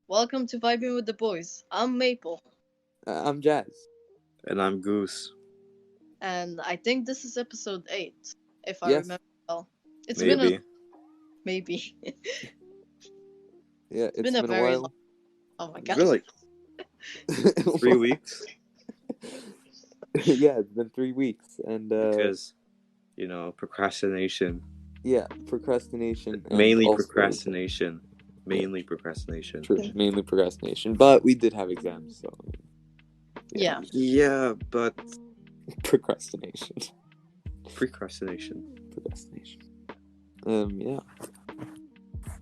Welcome to Vibing with the Boys. I'm Maple, I'm Jazz. And I'm Goose. and I think this is episode 8, if I Yes. remember well. It's been a Maybe. maybe. Yeah, It's it's been a been a very long. while. Oh my It's god. been like 3 weeks Yeah, it's been 3 weeks, and because, procrastination. yeah, procrastination, and Mainly also procrastination. yeah, Mainly procrastination. true, mainly procrastination. But we did have exams, so Yeah. Yeah, but procrastination, procrastination. procrastination. Yeah.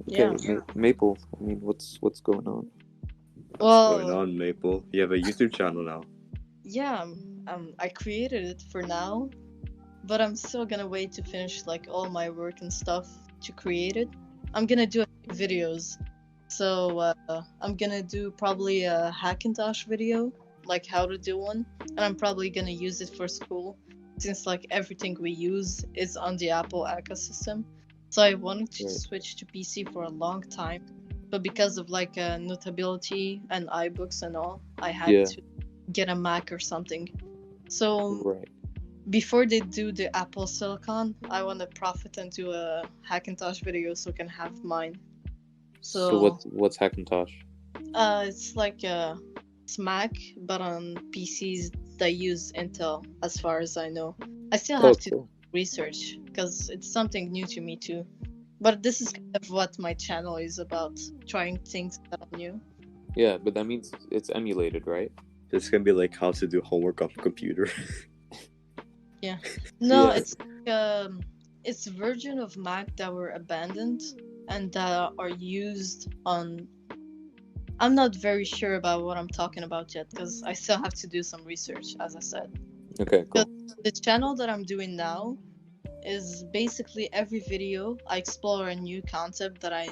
Yeah. Okay, Maple. I mean, what's going on? What's going Well, on, Maple? You have a YouTube channel now. yeah. I created it for now, but I'm still gonna wait to finish like all my work and stuff to create it. I'm gonna do a few videos. So I'm gonna do probably a Hackintosh video, like how to do one, and I'm probably gonna use it for school, since like everything we use is on the Apple ecosystem. So I wanted to Right. switch to PC for a long time, but because of like Notability and iBooks and all, I had Yeah. to get a Mac or something. So Right. before they do the Apple Silicon, I want to profit and do a Hackintosh video so I can have mine. So So what's Hackintosh? it's like it's Mac, but on PCs that use Intel, as far as I know. I still Oh, have to cool. research because it's something new to me too. But this is kind of what my channel is about, trying things that are new. Yeah, but that means it's emulated, right? It's gonna be like how to do homework on a computer. No, Yeah. it's version of Mac that were abandoned and that are used on. I'm not very sure about what I'm talking about yet because I still have to do some research, as I said. Okay, cool. The channel that I'm doing now is basically every video I explore a new concept that I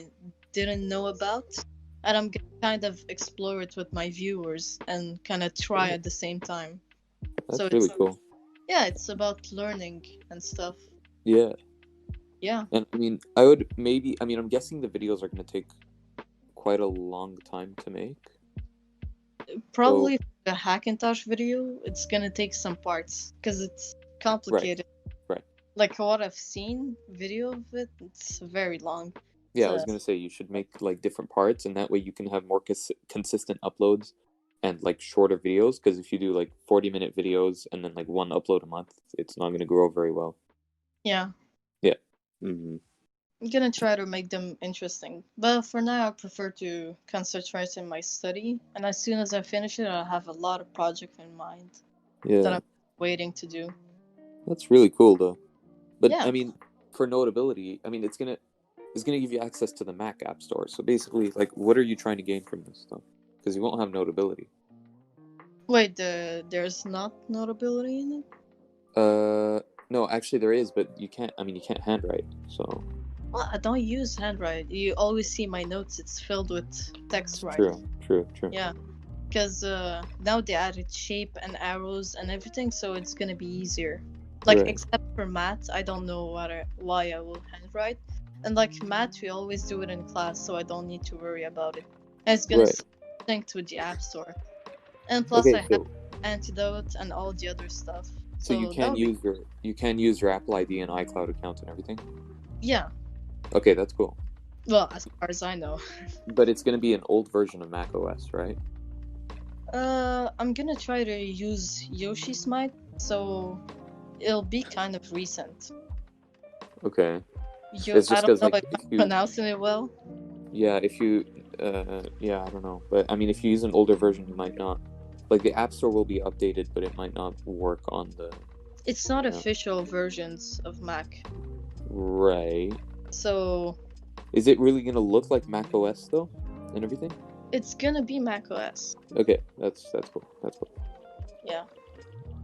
didn't know about, and I'm gonna kind of explore it with my viewers and kind of try at the same time. So That's really cool. yeah, it's about learning and stuff. Yeah. Yeah, And I mean, I'm guessing the videos are going to take quite a long time to make. probably for the Hackintosh video, it's gonna take some parts because it's complicated. Right. Like what I've seen video of it, it's very long. Yeah, I So was going to say you should make like different parts, and that way you can have more consistent uploads and like shorter videos. Because if you do like 40-minute videos and then like one upload a month, it's not going to grow very well. yeah. Mm-hmm. I'm gonna try to make them interesting. But for now, I prefer to concentrate in my study. And as soon as I finish it, I'll have a lot of projects in mind that Yeah, I'm waiting to do. that's really cool though. But Yeah. I mean, for notability, I mean, it's gonna give you access to the Mac App Store. So basically, like, what are you trying to gain from this stuff? Because you won't have notability. Wait, there's not notability in it? No, actually there is, but you can't. I mean, you can't handwrite. So Well, I don't use handwrite. You always see my notes. It's filled with text writing. true. Yeah. Because now they added shape and arrows and everything, so it's gonna be easier. Like, Right. except for math, I don't know why I will handwrite. And like math, we always do it in class, so I don't need to worry about it. And it's gonna Right. sync with the App Store. And plus, Okay, I have so Antidote and all the other stuff. so you that can would be- use your Apple ID and iCloud account and everything. yeah. Okay, that's cool. Well, as far as I know. But it's gonna be an old version of Mac OS, right? I'm gonna try to use Yoshi Smite, so it'll be kind of recent. Okay. It's I just don't because know like if I'm pronouncing it well. yeah, if you yeah, I don't know, but I mean, if you use an older version, you might not. Like the App Store will be updated, but it might not work on the It's not Yeah. official versions of Mac, right. so Is it really gonna look like Mac OS though, and everything? it's gonna be Mac OS. Okay, that's cool. That's cool. Yeah.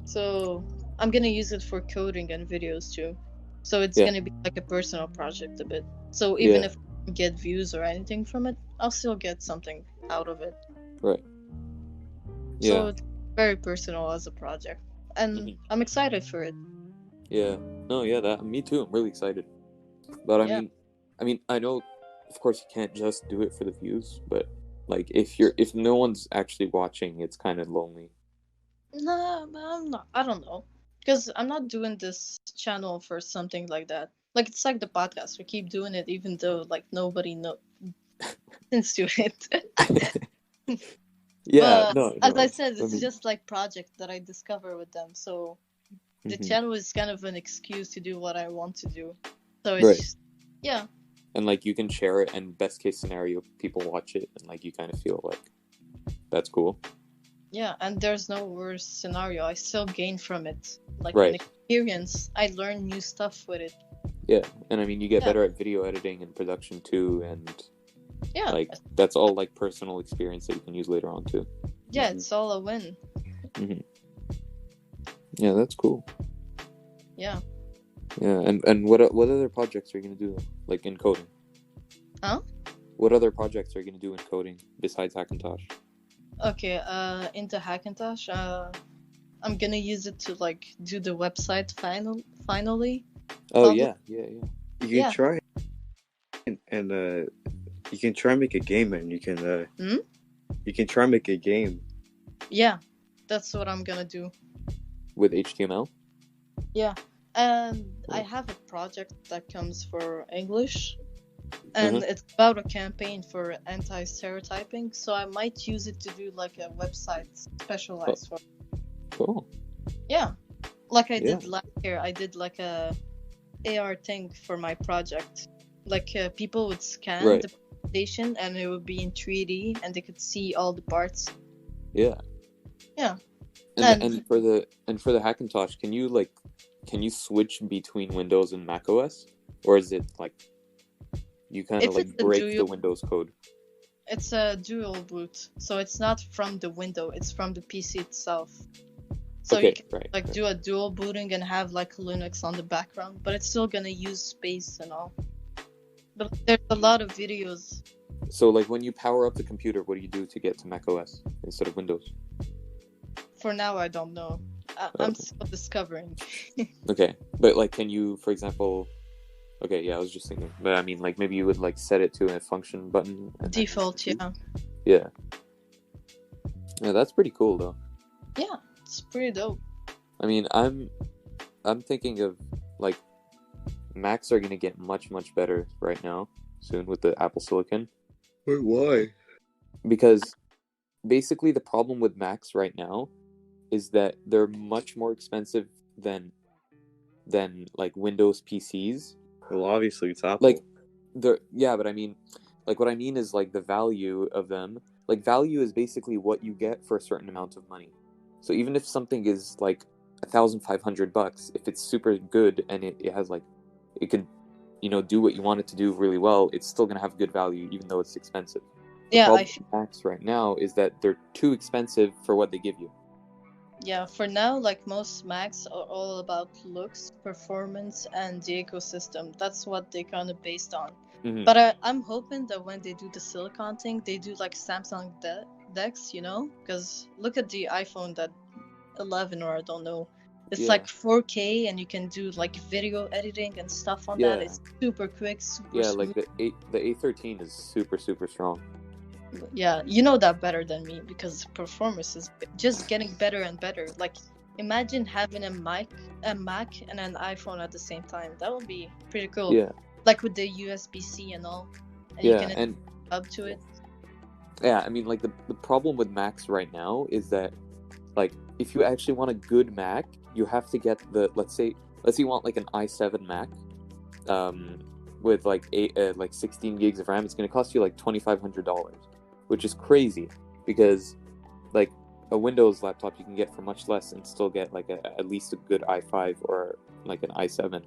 So I'm gonna use it for coding and videos too. So it's Yeah. gonna be like a personal project a bit. So even Yeah. if I don't get views or anything from it, I'll still get something out of it. Right. So Yeah. it's very personal as a project, and Mhm. I'm excited for it. Yeah. No. Yeah. That. Me too. I'm really excited. But Yeah. I mean, I know, of course, you can't just do it for the views, but Like if no one's actually watching, it's kind of lonely. No, but I'm not. I don't know, because I'm not doing this channel for something like that. Like it's like the podcast. We keep doing it even though like nobody listens to it. Yeah, But no, as I no. said, I it's mean, just like project that I discover with them. So the mhm. channel is kind of an excuse to do what I want to do. So it's Right. just, yeah, And like you can share it, and best case scenario, people watch it, and like you kind of feel like that's cool. yeah. And there's no worst scenario. I still gain from it, like an Right. experience. I learn new stuff with it. Yeah, and I mean you get Yeah. better at video editing and production too, and Yeah, like that's all like personal experience that you can use later on too. yeah. It's all a win. Yeah, that's cool. Yeah. Yeah, and what other projects are you gonna do like in coding? Huh? What other projects are you gonna do in coding besides Hackintosh? Okay. Into Hackintosh. I'm gonna use it to like do the website finally. Oh Public- yeah. You can Yeah. try and you can try and make a game, and you can you can try and make a game. Yeah. That's what I'm gonna do. With HTML? Yeah. And I Cool. have a project that comes for English, and it's about a campaign for anti-stereotyping. So I might use it to do like a website specialized for. Cool. Yeah, like I Yeah. did last year. I did like a AR thing for my project. Like people would scan Right. the presentation, and it would be in 3D, and they could see all the parts. Yeah. Yeah. And And- for the Hackintosh, can you switch between Windows and Mac OS, or is it like you kind If of like it's a break the dual- Windows code? It's a dual boot, so it's not from the window. It's from the PC itself. So Okay, you can right. like do a dual booting and have like Linux on the background, but it's still gonna use space and all. But there's a lot of videos. So like when you power up the computer, what do you do to get to Mac OS instead of Windows? For now, I don't know. I'm Okay. still discovering. Okay, but like, can you, for example? Okay, yeah, I was just thinking, but I mean, like maybe you would like set it to a function button. And then- Default, yeah. Yeah. Yeah, that's pretty cool though. Yeah, it's pretty dope. I mean, I'm thinking of like Macs are gonna get much better right now soon with the Apple Silicon, Wait, why? because basically the problem with Macs right now is that they're much more expensive than like Windows PCs. Well, obviously it's Apple. Like yeah, but I mean, like what I mean is like the value of them. Like value is basically what you get for a certain amount of money. So even if something is like $1,500, if it's super good and it has like it could, do what you want it to do really well, it's still gonna have good value even though it's expensive. The Yeah, problem with Macs right now is that they're too expensive for what they give you. yeah. For now, like most Macs are all about looks, performance, and the ecosystem. That's what they kind of based on. Mhm. But I'm hoping that when they do the silicon thing, they do like Samsung DeX, because look at the iPhone that 11 or I don't know. It's Yeah. like 4K and you can do like video editing and stuff on that. Yeah. It's super quick, super Yeah, smooth. like the A13 is super strong. Yeah, you know that better than me because performance is just getting better and better. Like imagine having a Mac and an iPhone at the same time. That would be pretty cool. Yeah. Like with the USB-C and all. And Yeah, you can and up to it. yeah, I mean, like the problem with Macs right now is that, like, if you actually want a good Mac, you have to get let's say you want like an i7 Mac, with like 16 gigs of RAM. It's going to cost you like $2,500, which is crazy because, like, a Windows laptop you can get for much less and still get like at least a good i5 or like an i7,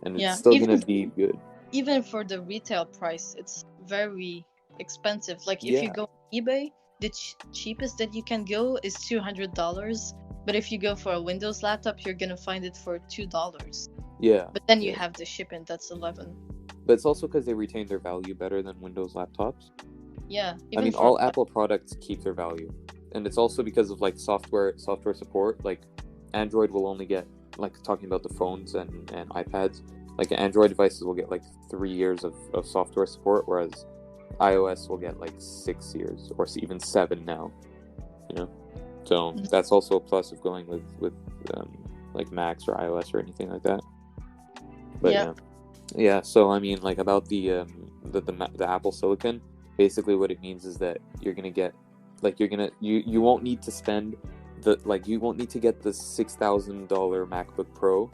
and Yeah, it's still even- going to be good. Even for the retail price, it's very expensive. Like if you Yeah. go on eBay, the cheapest that you can go is $200. But if you go for a Windows laptop, you're gonna find it for $2. Yeah. But then you Yeah. have the shipping, that's 11. But it's also because they retain their value better than Windows laptops. Yeah. I mean, for- all Apple products keep their value, and it's also because of like software support. Like Android will only get, like, talking about the phones and iPads, like Android devices will get like 3 years of software support, whereas iOS will get like 6 years or even 7 now. You know, so that's also a plus of going with like Macs or iOS or anything like that. But yeah. So I mean, like about the Apple Silicon, basically what it means is that you're gonna get like you won't need to spend you won't need to get the $6,000 MacBook Pro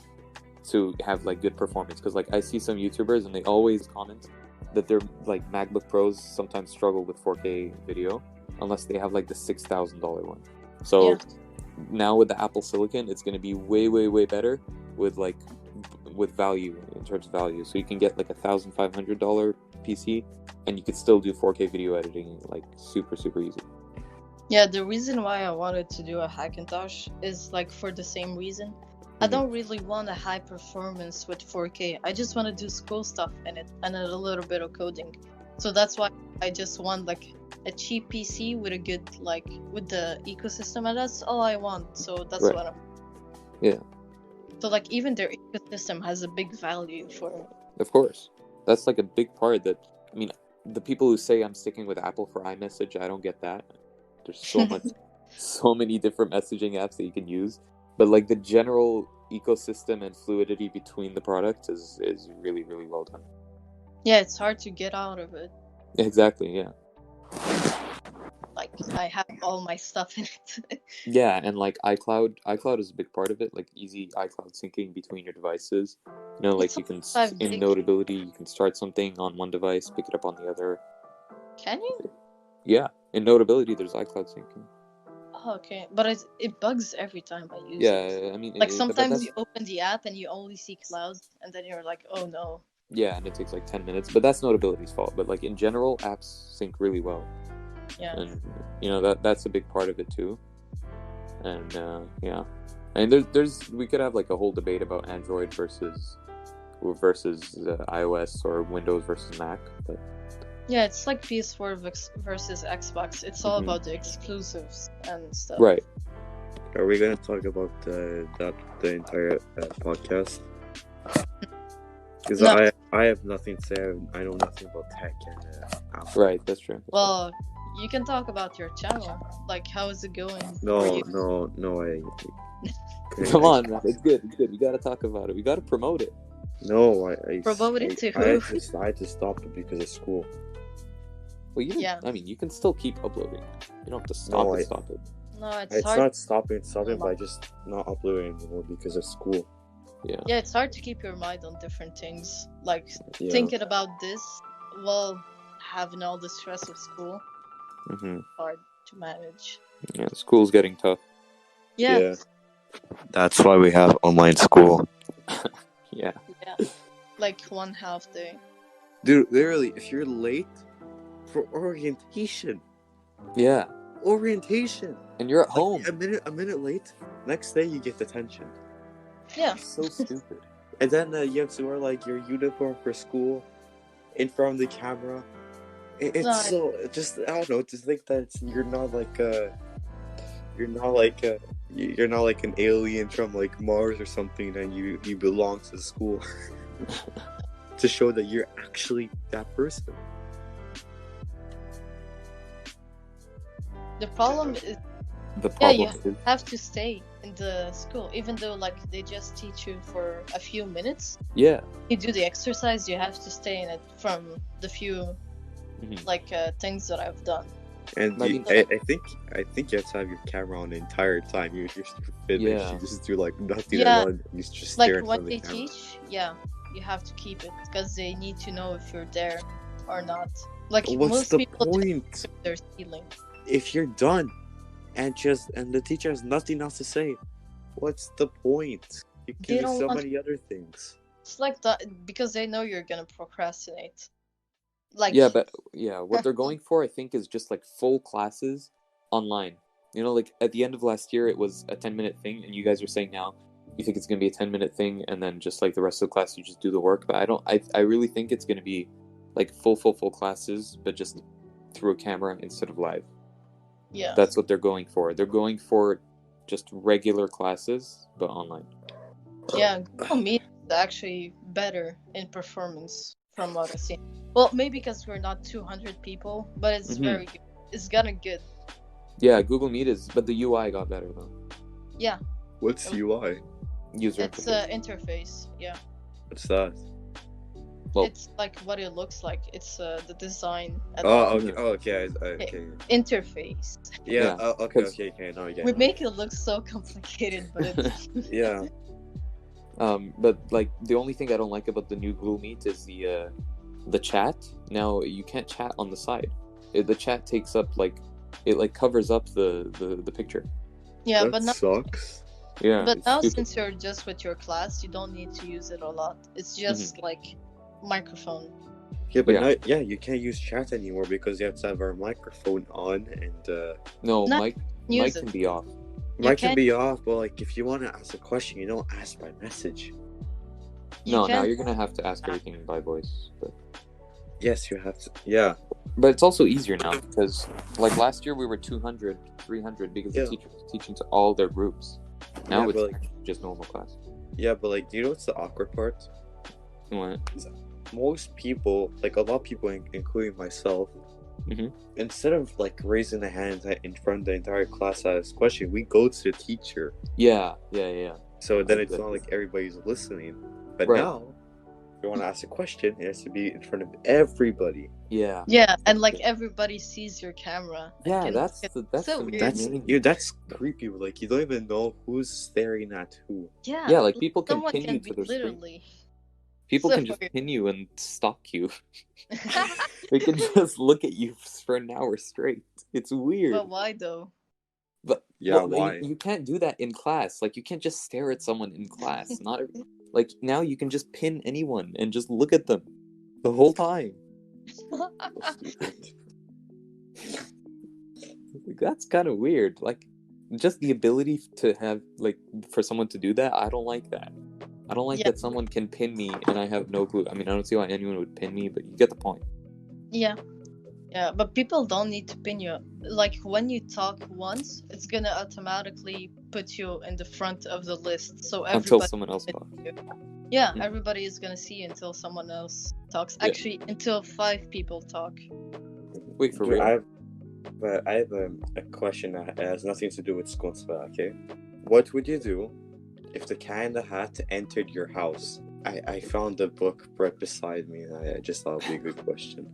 to have like good performance, because like I see some YouTubers and they always comment that their like MacBook Pros sometimes struggle with 4K video unless they have like the $6,000 one. So now with the Apple Silicon, it's going to be way better with value, in terms of value. So you can get like $1,500 PC and you could still do 4K video editing like super easy. Yeah, the reason why I wanted to do a Hackintosh is like for the same reason. I don't really want a high performance with 4K. I just want to do school stuff in it and a little bit of coding. So that's why I just want like a cheap PC with a good with the ecosystem, and that's all I want. So that's what I'm. Yeah. So like even their ecosystem has a big value for it. Of course, that's like a big part. That I mean, the people who say I'm sticking with Apple for iMessage, I don't get that. There's so much, so many different messaging apps that you can use. But like the general ecosystem and fluidity between the products is really well done. Yeah, it's hard to get out of it. Exactly, yeah. Like I have all my stuff in it. Yeah, and like iCloud is a big part of it. Like easy iCloud syncing between your devices. You know, like It's you can big. in Notability, you can start something on one device, pick it up on the other. Can you? Yeah, in Notability, there's iCloud syncing. Oh, okay, but it bugs every time I use it. Yeah, I mean, like sometimes you open the app and you only see clouds, and then you're like, oh no. Yeah, and it takes like 10 minutes, but that's Notability's fault. But like in general, apps sync really well. Yeah. And you know that's a big part of it too. And yeah, and there's we could have like a whole debate about Android versus iOS or Windows versus Mac, but yeah, it's like PS4 versus Xbox. It's all about the exclusives and stuff. Right. Are we gonna talk about the entire podcast? Because no. I have nothing to say. I know nothing about tech and Apple. Right, that's true. Well, you can talk about your channel. Like, how is it going? No. Come on, man. It's good. We gotta talk about it. We gotta promote it. No, I promote it to who? I had to stop it because of school. Well, I mean, you can still keep uploading. You don't have to stop it. No, it's hard. not stopping, but I just not uploading anymore because of school. Yeah. Yeah, it's hard to keep your mind on different things. Like thinking about this while having all the stress of school. Hard to manage. Yeah, school's getting tough. Yeah. That's why we have online school. Yeah. Like 1/2 day. Dude, literally, if you're late for orientation. Yeah. Orientation. And you're at home. A minute late. Next day you get detention. Yeah. So stupid. And then you have to wear like your uniform for school in front of the camera. It's so just I don't know. To think that you're not like an alien from like Mars or something, and you belong to the school to show that you're actually that person. The problem is. You have to stay in the school, even though like they just teach you for a few minutes. Yeah. You do the exercise, you have to stay in it from the few things that I've done. And I think you have to have your camera on the entire time. You're finished. You just do like nothing at all. You just stare like when they teach, you have to keep it because they need to know if you're there or not. Like what's most the people point? They're stealing. If you're done. And the teacher has nothing else to say. What's the point? You can do so many other things. It's like that because they know you're gonna procrastinate. Like what they're going for, I think, is just like full classes online. You know, like at the end of last year, it was a 10-minute thing, and you guys are saying now you think it's gonna be a 10-minute thing, and then just like the rest of the class, you just do the work. But I really think it's gonna be like full classes, but just through a camera instead of live. Yeah. That's what they're going for. They're going for just regular classes, but online. Yeah, Google Meet is actually better in performance from what I've seen. Well, maybe because we're not 200 people, but it's very good. It's gotten good. Yeah, Google Meet is, but the UI got better though. Yeah. What's UI? User It's interface. Interface. Yeah. What's that? Well, It's like what it looks like. It's the design. Oh, okay. Oh, okay. Okay. Interface. Yeah. Yeah, Okay. 'cause- Okay. No, yeah. We make it look so complicated, but it's Yeah. But like the only thing I don't like about the new Google Meet is the chat. Now you can't chat on the side. The chat takes up like it like covers up the picture. yeah. That But now, sucks. Yeah. but it's now stupid. since you're just with your class, you don't need to use it a lot. It's just like microphone. Yeah, but Yeah. now, you can't use chat anymore because you have to have our microphone on and No, Not mic use can it. be off. mic can can't- be off. But like, if you want to ask a question, you don't ask by message. You No, now can- you're gonna have to ask everything by voice. But Yes, you have to. Yeah. it's also easier now because like last year we were 200, 300 because the Yeah. teacher was teaching to all their groups. Now Yeah, it's but, like- just normal class. Yeah, but like, do you know what's the awkward part? What? Most people, like a lot of people, including myself, Mhm. instead of like raising the hand in front of the entire class to ask a question, we go to the teacher. Yeah. So then it's Good. not like everybody's listening. But Right. now, if you want to ask a question, it has to be in front of everybody. Yeah. Yeah, and like everybody sees your camera. Yeah, Can- that's it's the so weird. That's creepy. Like, you don't even know who's staring at who. Yeah, like people can someone pin can you be to their screen. literally. People so can just weird. pin you and stalk you. They can just look at you for an hour straight. It's weird. But why though? But Yeah, well, why? You can't do that in class. Like you can't just stare at someone in class. Not like now you can just pin anyone and just look at them the whole time. So stupid. Like, that's kind of weird. Like just the ability to have like for someone to do that. I don't like that. I don't like Yeah. that someone can pin me and I have no clue. I mean, I don't see why anyone would pin me, but you get the point. Yeah. Yeah, but people don't need to pin you. Like when you talk once, it's gonna automatically put you in the front of the list. So Until everybody someone else talks. Yeah, Mhm. everybody is gonna see until someone else talks. Yeah. Actually, until 5 people talk. Wait, for Dude, real? I have a question that has nothing to do with school and stuff, okay? What would you do if the cat in the hat entered your house? I found the book right beside me, and I just thought it would be a good question.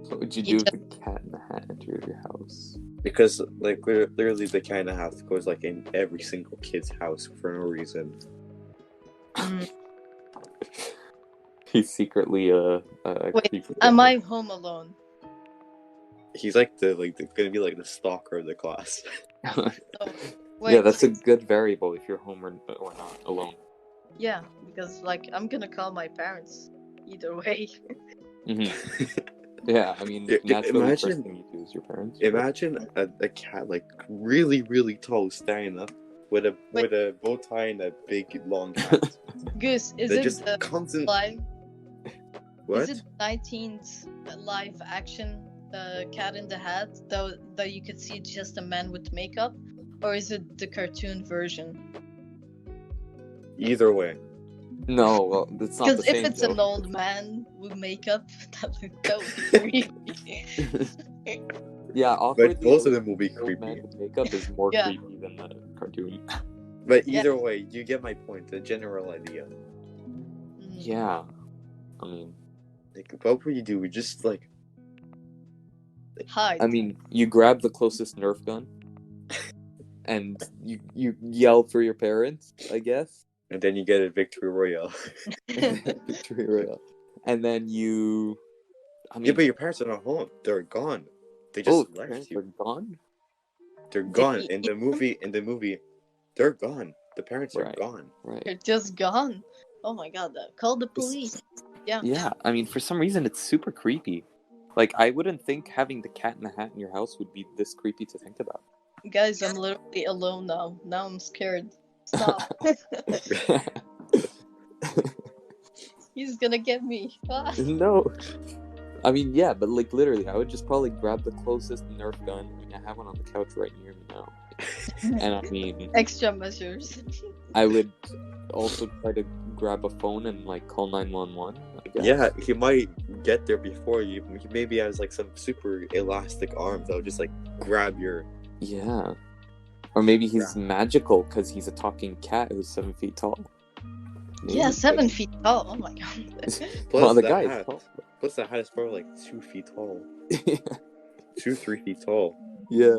What would you You do if the cat in the hat entered your house? Because, like, literally the cat in the hat goes, like, in every single kid's house for no reason. Mm. He's secretly a Wait, creepy Am guy. I home alone? He's, like, gonna be, like, the stalker of the class. So, wait, Yeah, that's a good variable if you're home or not alone. Yeah, because like I'm gonna call my parents either way. Hmm Yeah, I mean, Yeah, naturally, the first imagine- thing you do is your parents. Imagine a cat, like, really, really tall, standing up with a bow tie and a big, long hat. Goose, is They it just the constant... live? What? Is it 19th live action Cat in the Hat that you could see just a man with makeup, or is it the cartoon version? Either way. No, well, it's not the Because same. if it's though. an old man with makeup, that would be creepy. Yeah, awkwardly, But both of the them will be old man creepy. with makeup is more Yeah. creepy than the cartoon. But Yeah. either way, you get my point, the general idea. Mm. Yeah, I mean, Like, what would you do? We just, like... Hide. I mean, you grab the closest Nerf gun, and you yell for your parents, I guess. And then you get a victory royale. Victory Royale. And then you. I mean, Yeah, but your parents are not home. They're gone. They oh, just parents left you. are gone. They're gone. you In the movie, they're gone. The parents are Right. gone. Right. You're just gone. Oh my god, call the police. Yeah. Yeah, I mean, for some reason, it's super creepy. Like, I wouldn't think having the cat in the hat in your house would be this creepy to think about. Guys, I'm literally alone now. Now I'm scared. Stop. He's gonna get me. Ah. No. I mean, yeah, but like literally, I would just probably grab the closest Nerf gun. I mean, I have one on the couch right near me now. And I mean, Extra measures. I would also try to grab a phone and like call 911. I guess. Yeah, he might get there before you. He maybe has like some super elastic arms that'll just like grab your. Yeah. Or maybe he's magical because he's a talking cat who's 7 feet tall. Maybe. Yeah, 7 feet tall. Oh my god. Plus the the guy is hat. tall. Plus the hat is probably like 2 feet tall. Yeah. 2-3 feet tall. Yeah.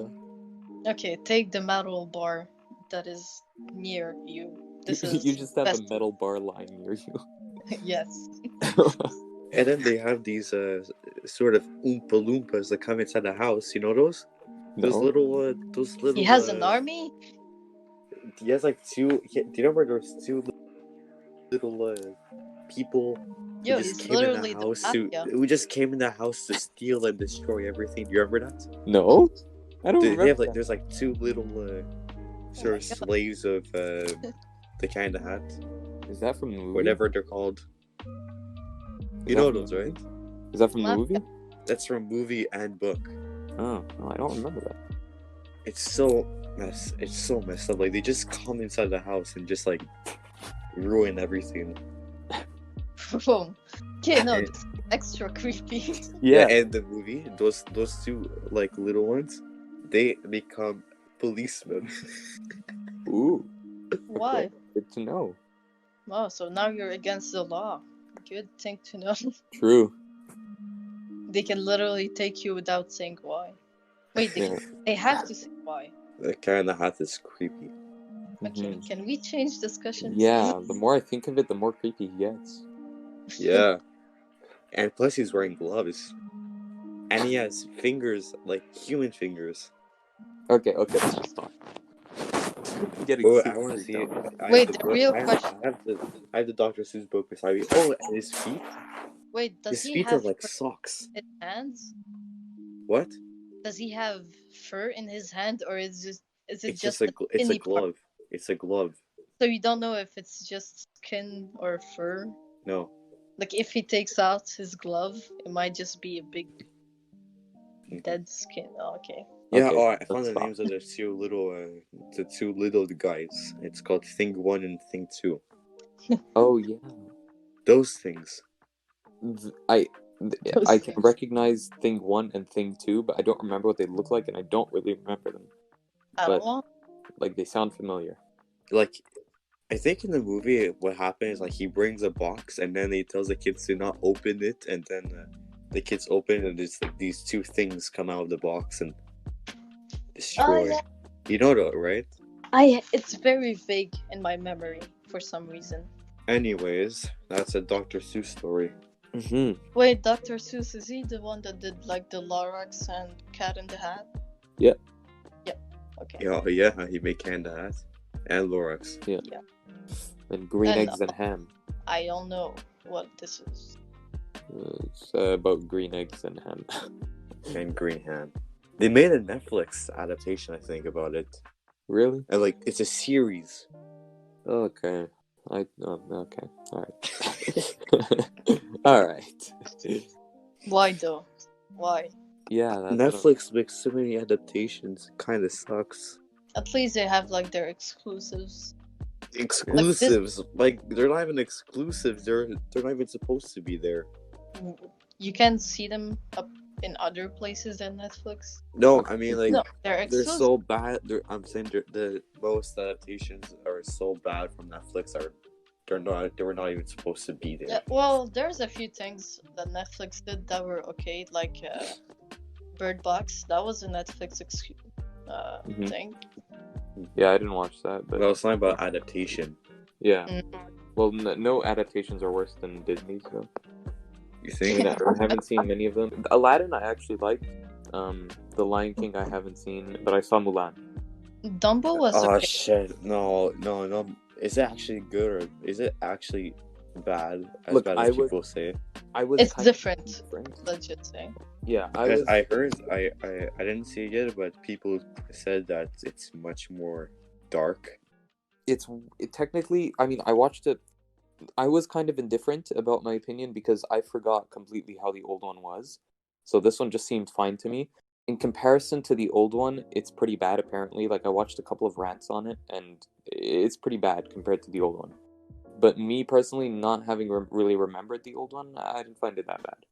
Okay, take the metal bar that is near you. This is You just have best. a metal bar lying near you. Yes. And then they have these sort of Oompa Loompas that come inside the house. You know those? Those No. little. He has an army? He has like two. Do you remember those two little people Yo, who just he's came in literally the the house mafia. who just came in the house to steal and destroy everything? Do you remember that? No? I don't They remember. have like there's like two little sort of my God. slaves of the kind of hat, Is that from the movie? whatever they're called. Is You that know from the those, movie? right? Is that from the Mafia. movie? That's from movie and book. Oh, no, I don't remember that. It's so messed up. Like they just come inside the house and just like ruin everything. Boom. Okay, no, this is extra creepy. Yeah. And the movie, those two like little ones, they become policemen. Ooh. Why? Okay. Good to know. Oh, so now you're against the law. Good thing to know. True. They can literally take you without saying why. Wait, Yeah. they have to say why. The kind of hat is creepy. Okay, Mhm. can we change discussion? Yeah, the more I think of it, the more creepy he gets. Yeah. And plus he's wearing gloves. And he has fingers like human fingers. Okay, let's just stop. I'm getting Oh, super I want to freaked see it. out. I Wait, have the book- real I have, question. I have the Dr. Seuss book beside me. Oh, and his feet? Wait, does His he feet are have like fur socks. in his hands? What? Does he have fur in his hand, or is it It's just just a the it's a skinny part? glove. It's a glove. So you don't know if it's just skin or fur. No. Like if he takes out his glove, it might just be a big Mhm. dead skin. Oh, okay. Yeah, Okay, oh, I let's found the stop. names of the two little guys. It's called Thing 1 and Thing 2. Oh yeah. Those things. I Those can things. recognize thing 1 and thing 2, but I don't remember what they look like, and I don't really remember them. I But don't know. like they sound familiar. Like, I think in the movie, what happens is like he brings a box and then he tells the kids to not open it, and then the kids open and there's like these two things come out of the box and destroy. Oh, yeah. You know that, right? It's very vague in my memory for some reason. Anyways, that's a Dr. Seuss story. Mm-hmm. Wait, Dr. Seuss, is he the one that did like the Lorax and Cat in the Hat? Yeah. Yep. Okay. Yeah, he made Canada Hat and Lorax. And green And, eggs and ham. I don't know what this is. It's about green eggs and ham. And Green Ham. They made a Netflix adaptation, I think, about it. Really? And like, it's a series. Okay. Okay. All right. All right. Why though? Why? Yeah. That's Netflix makes so many adaptations. Kind of sucks. At least they have like their exclusives. Exclusives, like they're not even exclusives. They're not even supposed to be there. You can see them up in other places than Netflix. No, I mean like No, they're they're exclusive. so bad. I'm saying the most adaptations are so bad from Netflix. They were not even supposed to be there. Yeah, well, there's a few things that Netflix did that were okay, like Bird Box. That was a Netflix Mhm. thing. Yeah, I didn't watch that, But but I was talking about adaptation. yeah. Mm. Well, no adaptations are worse than Disney's, though. You I think? mean, I haven't seen many of them. Aladdin, I actually liked. The Lion King, I haven't seen, but I saw Mulan. Dumbo was Oh okay. shit! No. Is it actually good or is it actually bad? As Look, bad I as would- people say. I was It's kind different. different. Let's just say. Yeah, Because I heard, I didn't see it yet, but people said that it's much more dark. Technically, I mean, I watched it. I was kind of indifferent about my opinion because I forgot completely how the old one was. So this one just seemed fine to me. In comparison to the old one, it's pretty bad apparently. Like I watched a couple of rants on it and it's pretty bad compared to the old one. But me personally, not having really remembered the old one, I didn't find it that bad.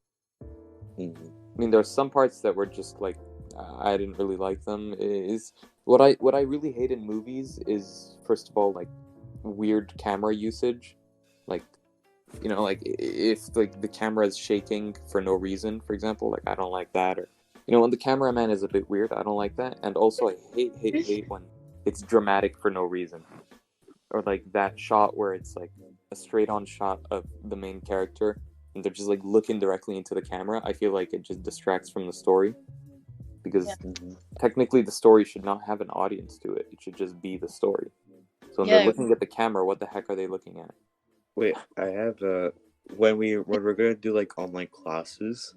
Mhm. I mean, there are some parts that were just like I didn't really like them. Is what I really hate in movies is, first of all, like weird camera usage, like like if like the camera is shaking for no reason, for example, like I don't like that, or when the cameraman is a bit weird, I don't like that. And also I hate when it's dramatic for no reason, or like that shot where it's like a straight on shot of the main character and they're just like looking directly into the camera. I feel like it just distracts from the story, because technically the story should not have an audience to it. It should just be the story. So when they're looking at the camera, what the heck are they looking at? Wait, I have when we're gonna do like online classes,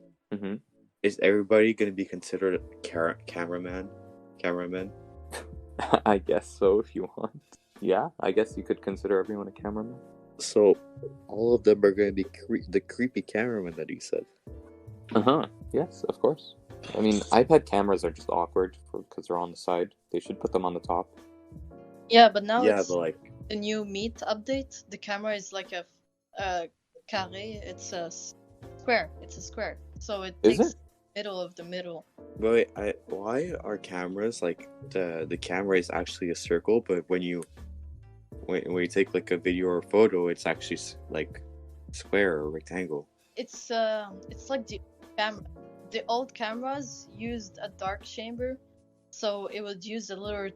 is everybody gonna be considered a cameraman? I guess so, if you want. Yeah, I guess you could consider everyone a cameraman. So all of them are gonna be the creepy cameraman that he said. Yes, of course. I mean, iPad cameras are just awkward because they're on the side. They should put them on the top. Yeah, but now it's but like the new Meet update. The camera is like a carré. It's a square. It's a square. So it takes middle of the middle. But wait, why are cameras like the camera is actually a circle, but when you take like a video or a photo, it's actually like square or rectangle? It's like the old cameras used a dark chamber, so it would use a little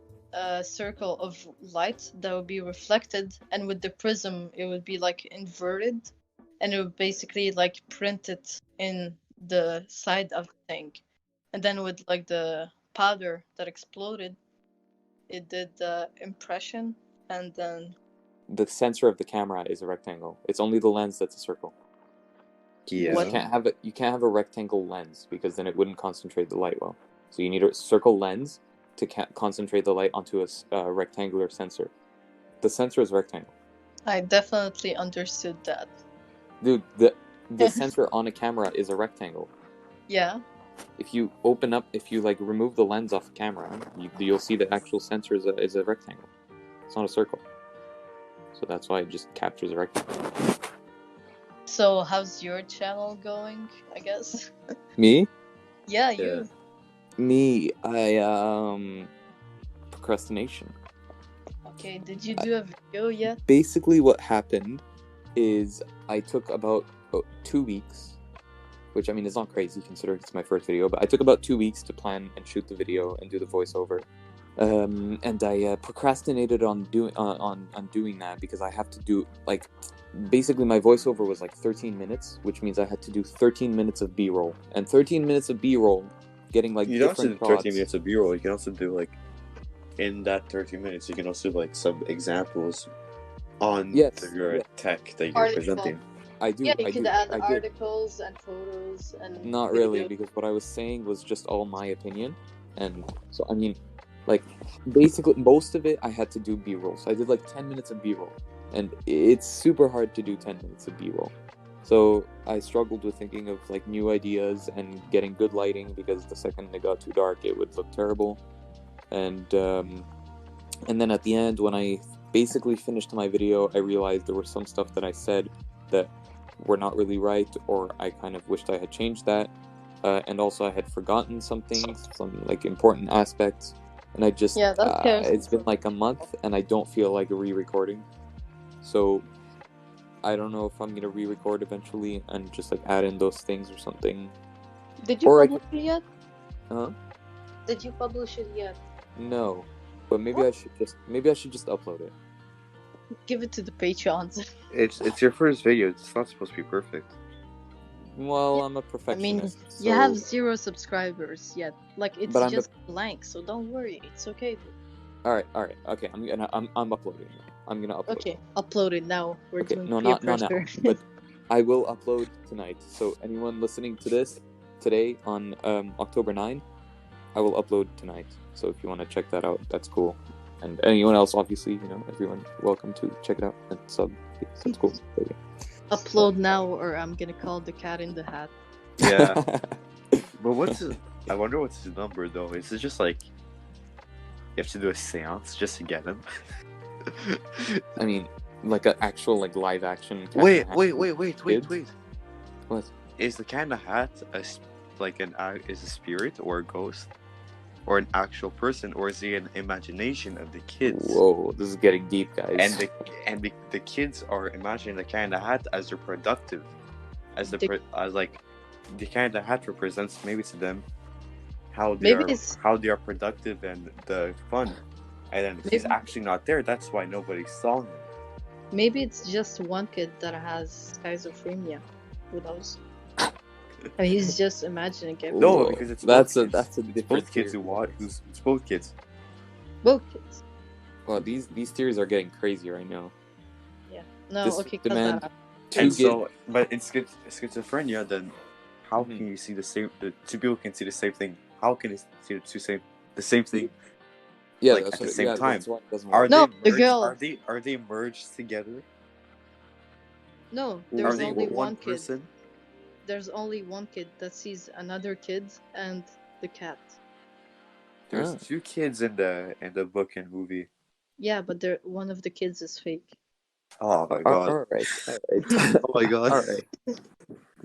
circle of light that would be reflected, and with the prism it would be like inverted, and it would basically like print it in the side of the thing, and then with like the powder that exploded, it did the impression, and then the sensor of the camera is a rectangle. It's only the lens that's a circle. Yeah. You can't have a rectangle lens, because then it wouldn't concentrate the light well. So you need a circle lens to concentrate the light onto a rectangular sensor. The sensor is rectangle. I definitely understood that. Dude, the sensor on a camera is a rectangle. Yeah. If you like remove the lens off the camera, you'll see the actual sensor is a rectangle. It's not a circle. So that's why it just captures a rectangle. So how's your channel going, I guess? Me? Yeah, you. Me, I procrastination. Okay, did you do a video yet? Basically what happened is I took about 2 weeks, which I mean is not crazy considering it's my first video, but I took about 2 weeks to plan and shoot the video and do the voiceover. And I procrastinated on doing that because I have to do like basically my voiceover was like 13 minutes, which means I had to do 13 minutes of B-roll, and 13 minutes of B-roll getting like you don't have to do 13 shots. minutes of B-roll. You can also do like in that 13 minutes you can also do like some examples on your tech that you're presenting. I do. Yeah, you could add articles and photos and. Not really, because what I was saying was just all my opinion, and so I mean, like basically most of it I had to do B-roll. So I did like 10 minutes of B-roll, and it's super hard to do 10 minutes of B-roll. So I struggled with thinking of like new ideas and getting good lighting, because the second it got too dark, it would look terrible. And then at the end, when I basically finished my video, I realized there was some stuff that I said that were not really right, or I kind of wished I had changed that. And also I had forgotten some things, some like important aspects. And I just, it's been like a month and I don't feel like re-recording. So I don't know if I'm going to re-record eventually and just like add in those things or something. Did you publish it yet? Huh? Did you publish it yet? No, but maybe I should just upload it. Give it to the Patreons. It's your first video. It's not supposed to be perfect. Well, I'm a perfectionist. I mean, you have 0 subscribers yet. Like it's just blank, so don't worry. It's okay. All right. Okay, I'm uploading it. I'm gonna upload. Okay, upload it now. We're doing not now, but I will upload tonight. So anyone listening to this today on October 9, I will upload tonight. So if you want to check that out, that's cool. And anyone else, obviously, everyone welcome to check it out and sub. That's cool. Upload now, or I'm gonna call the cat in the hat. Yeah. But I wonder what's his number though. Is it just like you have to do a seance just to get him? I mean, like an actual like live action. Cat in Wait, the Hat wait, with wait, wait, kids. wait, wait. What? Is the Cat in the Hat is a spirit or a ghost? Or an actual person, or is he an imagination of the kids? Whoa, this is getting deep, guys. And the kids are imagining the Cat in the Hat as they're productive, as the Cat in the Hat represents maybe to them how they are productive and the fun. And then if he's actually not there, that's why nobody saw him. Maybe it's just one kid that has schizophrenia. Who knows? And he's just imagining everything. No, because it's that's both a kids. different Both kids theory. it's both kids. Both kids. Well, these theories are getting crazy right now. Yeah. No, This okay, cut demand- that out. And so, but in schizophrenia, then how Mhm. can you see the same? The two people can see the same thing. How can they see the same thing? Yeah, Like, that's at the what, same yeah, time. That's why it doesn't Are work. No, they the merged? girl. Are they merged together? No, Are there's they only one one kid. person? There's only one kid that sees another kid and the cat. There's two kids in the book and movie. Yeah, but one of the kids is fake. Oh my god! All right. Oh my god! All right. This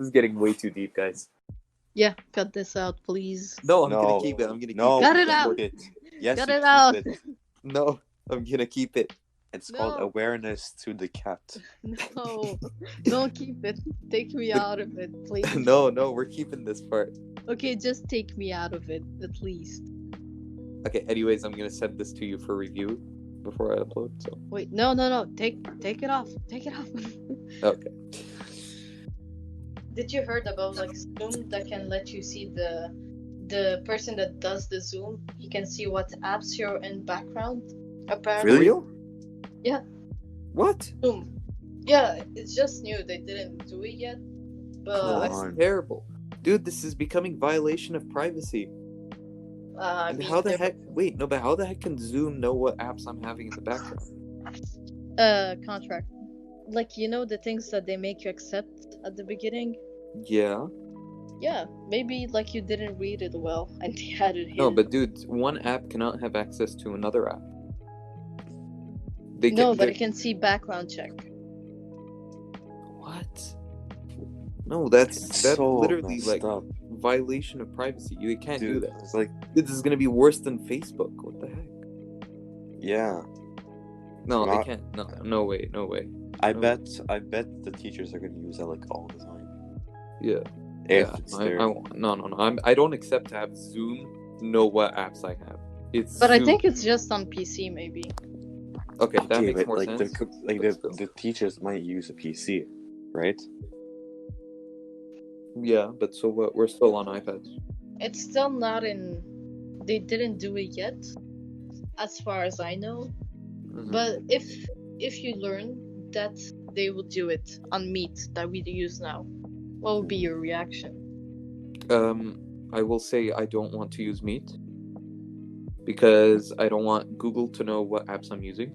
is getting way too deep, guys. Yeah, cut this out, please. No, I'm No. gonna keep it. I'm gonna No, keep Cut it. it out. keep it. Yes, Cut you it keep out. it. No, I'm gonna keep it. It's called No. awareness to the cat. No, don't keep it. Take me out of it, please. No, we're keeping this part. Okay, just take me out of it, at least. Okay. Anyways, I'm gonna send this to you for review before I upload. So Wait, no. Take it off. Take it off. okay. Did you heard about like Zoom that can let you see the person that does the Zoom? He can see what apps you're in background. Apparently. Really? Real? Yeah. What? Zoom. Yeah, it's just new. They didn't do it yet. But Come That's on. terrible, dude. This is becoming violation of privacy. I And mean, how the there- heck? Wait, no, but how the heck can Zoom know what apps I'm having in the background? contract. Like the things that they make you accept at the beginning. Yeah. Yeah, maybe like you didn't read it well and they had it here. No, but dude, one app cannot have access to another app. No, but they're- it can see background check. What? No, that's So literally messed like up. violation of privacy. You can't do Dude, that. it's like, This is gonna be worse than Facebook. What the heck? yeah. No, they Not- can't. No way. I No. bet the teachers are gonna use that like all the time. Yeah. If Yeah. it's I there. won't. No. I don't accept to have Zoom know what apps I have. It's. But I Zoom. think it's just on PC, maybe. Okay, that Okay, makes but more like sense. the teachers might use a PC, right? Yeah, but so what? We're still on iPads. It's still not in. They didn't do it yet, as far as I know. Mhm. But if you learn that they will do it on Meet that we use now, what would be your reaction? I will say I don't want to use Meet because I don't want Google to know what apps I'm using.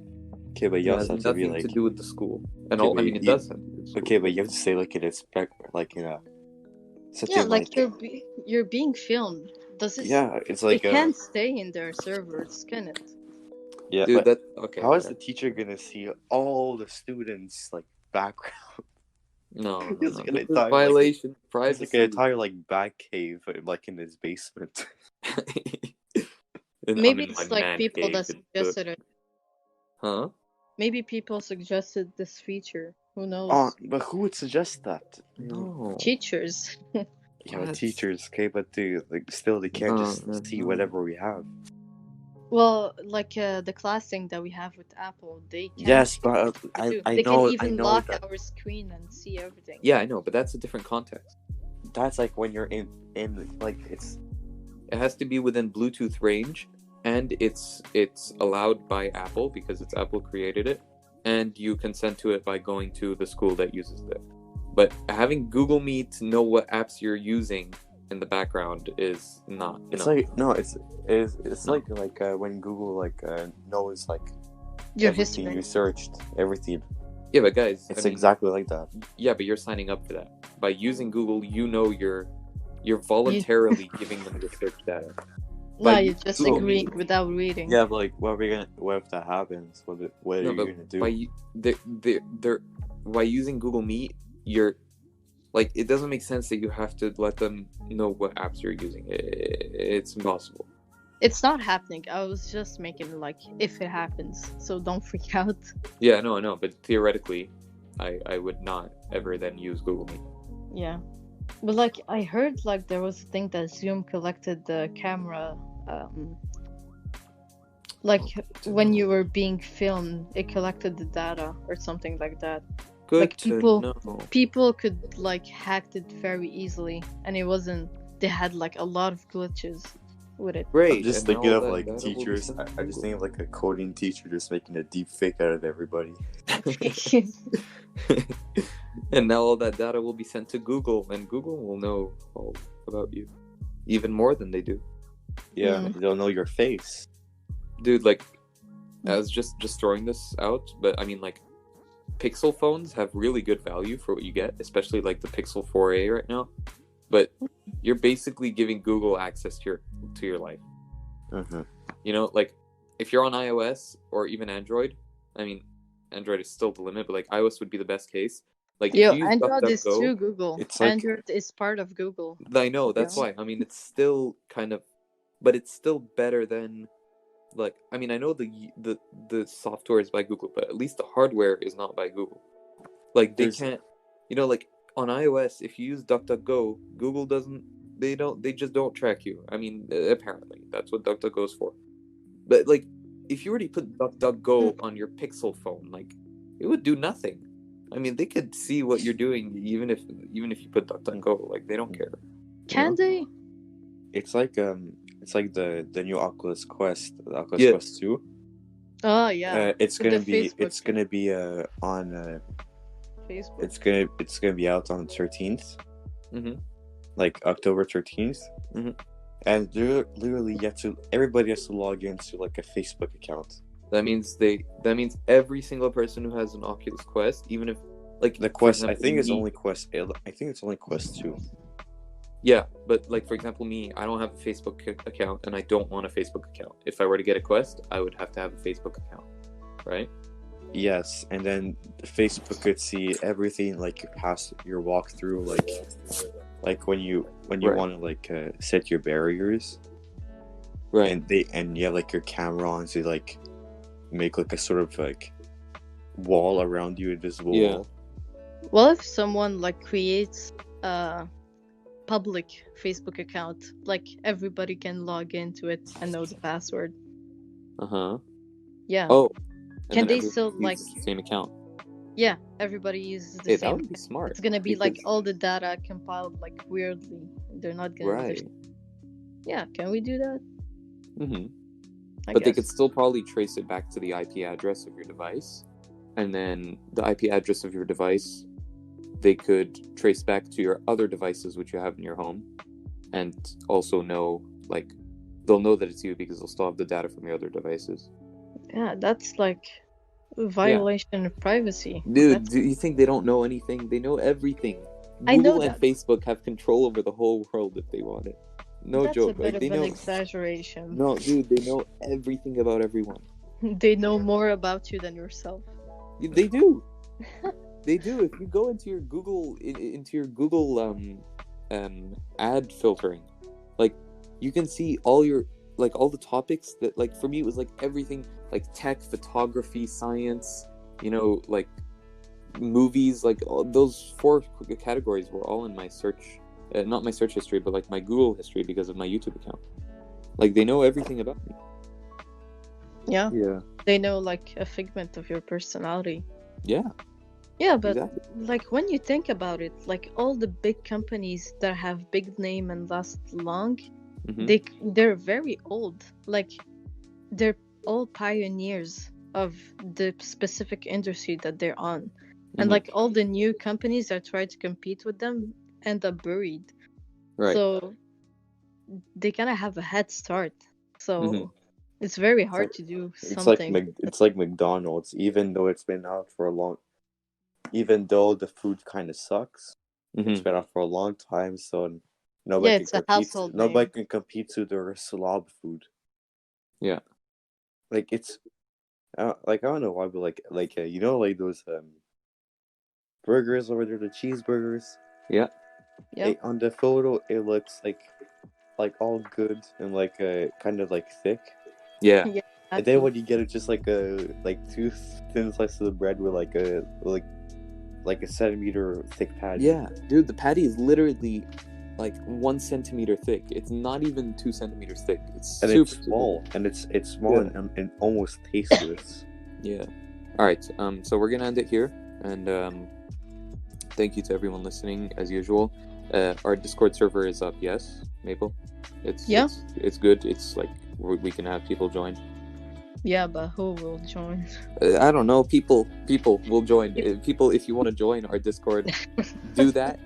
Okay, but It you has also have to be nothing like, to do with the school, and Okay, all. I but mean, it you- does have to do with school. okay, but you have to say like in a like in a such Yeah, a like you're being filmed. Does it? yeah, it's It like can't stay in their servers, can it? yeah. Dude, But that okay. how is yeah. the teacher gonna see all the students like background? No. It's like an This is entire, like- violation of It's privacy. like an entire like back cave like in his basement. And I'm Maybe in it's my like man people cave that and suggested it. Huh? Maybe people suggested this feature. Who knows? Oh, but who would suggest that? No. Teachers. Yeah, but What? teachers, okay, but they can't No, just no, see no. whatever we have. Well, like the class thing that we have with Apple, they can. Yes, but they can even I know lock that our screen and see everything. Yeah, I know, but that's a different context. that's like when you're in like it's It has to be within Bluetooth range, and it's allowed by Apple because it's Apple created it, and you consent to it by going to the school that uses it. But having Google Meet know what apps you're using in the background is not. it's no. like no, it's No. like when Google knows like Your everything history. you searched, everything. Yeah, but guys, It's I mean, exactly like that. yeah, but you're signing up for that by using Google. You know, you're voluntarily giving them the search data. No, But you're just Google agreeing Meet. without reading. yeah, but like, what if that happens? What are No, you but gonna do? by using Google Meet, you're like, it doesn't make sense that you have to let them know what apps you're using. It's impossible. It's not happening. I was just making like if it happens, so don't freak out. Yeah, no, I know, but theoretically, I would not ever then use Google Meet. Yeah, but like I heard like there was a thing that Zoom collected the camera, like when you were being filmed, it collected the data or something like that. Good Like to know. people could like hacked it very easily, and it wasn't. They had like a lot of glitches with it. Great. I'm just and thinking all of that like data will be teachers. sent to I just Google. think of like a coding teacher just making a deep fake out of everybody. And now all that data will be sent to Google, and Google will know all about you, even more than they do. Yeah, they'll know your face. Dude, like, I was just throwing this out, but I mean, like, Pixel phones have really good value for what you get, especially like the Pixel 4a right now. But you're basically giving Google access to your life. Mm-hmm. You know, like, if you're on iOS or even Android, I mean, Android is still the limit, but like iOS would be the best case. Like, Yo, if you use Android is DuckDuckGo, too Google. It's like- Android is part of Google. I know, to be that's honest. why. I mean, it's still kind of, but it's still better than, like, I mean, I know the software is by Google, but at least the hardware is not by Google. Like, they There's- can't, you know, like, on iOS, if you use DuckDuckGo, Google doesn't, they just don't track you. I mean, apparently, that's what DuckDuckGo is for. But, like, if you already put DuckDuckGo on your Pixel phone, like, it would do nothing. I mean, they could see what you're doing even if you put DuckDuckGo. Like, they don't care. Can they? It's like the new Oculus Quest, the Oculus Yeah. Quest 2. Oh yeah. It's With gonna the be Facebook. on Facebook. it's gonna be out on the 13th, Mm-hmm. like October 13th. Mhm. And they're literally everybody has to log into like a Facebook account. That means every single person who has an Oculus Quest, even if, like, The for Quest, I example, think it's me- only Quest. I think it's only Quest 2. Yeah, but like, for example, me, I don't have a Facebook account, and I don't want a Facebook account. If I were to get a Quest, I would have to have a Facebook account, right? Yes, and then Facebook could see everything, like your walkthrough, like when you Right. want to like set your barriers, Right. and you have like your camera on to like make like a sort of like wall around you, invisible Yeah. wall. Well, if someone like creates a public Facebook account, like everybody can log into it and know the password. Uh-huh. Yeah. Oh. and Can then they everyone still, uses like- the same account? Yeah, everybody uses the Hey, that same. would be smart. It's gonna be like because- all the data compiled like weirdly. They're not gonna. Right. Yeah, can we do that? Mm-hmm. I But they guess. could still probably trace it back to the IP address of your device, and then the IP address of your device, they could trace back to your other devices which you have in your home, and also know, like, they'll know that it's you because they'll still have the data from your other devices. Yeah, that's like a violation of privacy. Dude, That's- do you think they don't know anything? They know everything. I know Google and that. Facebook have control over the whole world if they want it. No that's joke. a Like, bit they of an know. exaggeration. No, dude, they know everything about everyone. They know more about you than yourself. They do. They do. If you go into your Google ad filtering, like, you can see all the topics that, like, for me it was like everything, like tech, photography, science, like movies, like all those 4 categories were all in my search, not my search history, but like my Google history because of my YouTube account. Like, they know everything about me. Yeah, Yeah. they know like a figment of your personality. Yeah. Yeah, but Exactly. like when you think about it, like all the big companies that have big name and last long, Mhm. they're very old. Like they're all pioneers of the specific industry that they're on. And Mhm. like all the new companies that try to compete with them end up buried. Right. So they kind of have a head start. So Mhm. it's very hard like- to do It's something. it's like McDonald's, even though it's been out for a long, even though the food kind of sucks, it's Mhm. been out for a long time. So Nobody it's a household Nobody name. can compete to their slob food. Yeah. Like it's, I don't know why, but like you know, like those burgers over there, the cheeseburgers. Yeah. Yep. On the photo, it looks like all good and like kind of like thick. Yeah. Yeah. And then when you get it, just like two thin slices of bread with like a centimeter thick patty. Yeah, dude, the patty is literally like 1 centimeter thick. It's not even 2 centimeters thick. It's And super it's small, and it's small Yeah. and almost tasteless. Yeah. All right. So we're gonna end it here, and thank you to everyone listening as usual. Our Discord server is up. Yes, Maple. It's good. It's like we can have people join. Yeah, but who will join? I don't know. People will join. People, if you want to join our Discord, do that.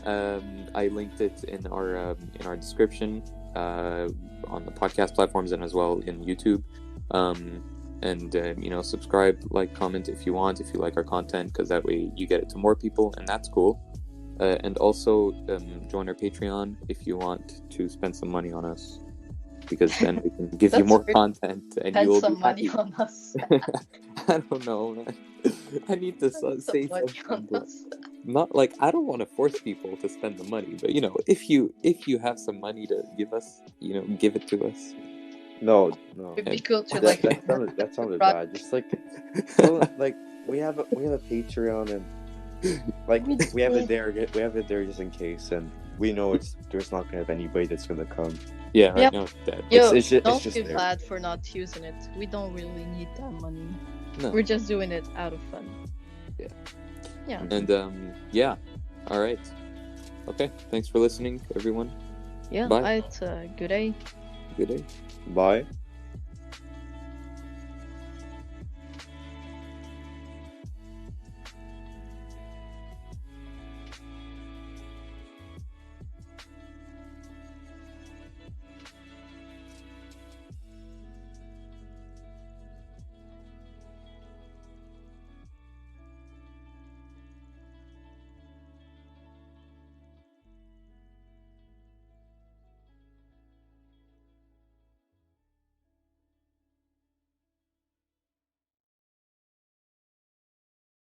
I linked it in our description on the podcast platforms and as well in YouTube. And subscribe, like, comment if you want, if you like our content, because that way you get it to more people, and that's cool. And also join our Patreon if you want to spend some money on us, because then we can give you more content and you will some be money happy. on us. I don't know, man. I need to say money on something. us. Not like I don't want to force people to spend the money, but if you have some money to give us, give it to us. No. It'd be cool to that sounded bad. Just like, so, like we have a Patreon, and like we have it there just in case, and we know there's not gonna have anybody that's gonna come. Yeah, right now it's dead. Yo, it's just don't there. feel bad for not using it. We don't really need that money. No. We're just doing it out of fun. Yeah. And yeah. All right. Okay. Thanks for listening, everyone. Yeah. Bye. Good day. Good day. Bye.